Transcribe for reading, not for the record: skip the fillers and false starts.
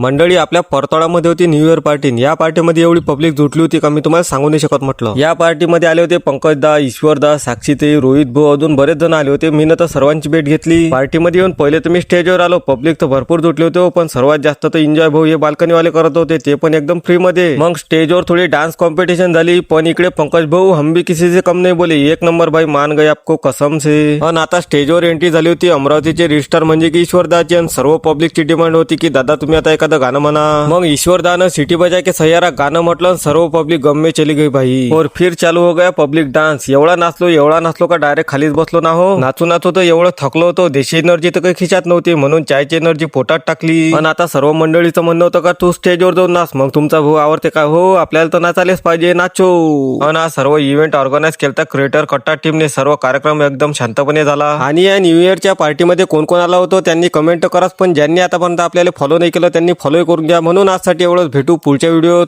मंडळी आपल्या परतोळामध्ये होती न्यू इयर पार्टी. या पार्टीमध्ये एवढी पब्लिक जुटली होती का मी तुम्हाला सांगू नाही शकत म्हटलं. या पार्टीमध्ये आले होते पंकजदा, ईश्वरदा, साक्षीते, रोहित भाऊ, अजून बरेच जण आले होते. मी तर सर्वांची भेट घेतली. पार्टीमध्ये येऊन पहिले तर मी स्टेजवर आलो. पब्लिक तर भरपूर जुटले होते, पण सर्वात जास्त तर एन्जॉय भाऊ हे बाल्कनीवाले करत होते, ते पण एकदम फ्री मध्ये. मग स्टेजवर थोडी डान्स कॉम्पिटिशन झाली, पण इकडे पंकज भाऊ हम भी किसी से कम नहीं बोले, एक नंबर भाई मान गए आपको कसम से. पण आता स्टेजवर एंट्री झाली होती अमरावतीचे रिस्टार म्हणजे की ईश्वरदाची, आणि सर्व पब्लिकची डिमांड होती की दादा तुम्ही आता एखादं गाणं म्हणा. मग ईश्वरदानं सिटी बजा के सैयारा गाणं म्हटलं, सर्व पब्लिक गम में चली गई भाई. और फिर चालू हो गया पब्लिक डान्स. एवढा नाचलो का डायरेक्ट खालीच बसलो ना हो. नाचू तर एवढं थकलो होतो, देशी एनर्जी तर काही खिशात नव्हती, म्हणून चायची एनर्जी पोटात टाकली. पण आता सर्व मंडळीचं म्हणणं होतं का तू स्टेजवर जाऊन नाच, मग तुमचा भाऊ आवडते का? हो आपल्याला तर नाचायलाच पाहिजे, नाचो. पण हा सर्व इव्हेंट ऑर्गनाइज केलता क्रिएटर कट्टा टीमने. सर्व कार्यक्रम एकदम शांतपणे झाला. आणि या न्यू इयरच्या पार्टीमध्ये कोण कोण आला होतो त्यांनी कमेंट कराच, पण ज्यांनी आतापर्यंत आपल्याला फॉलो नाही केलं त्यांनी फॉलो करून घ्या. म्हणून आजसाठी एवढंच, भेटू पुढच्या व्हिडिओ.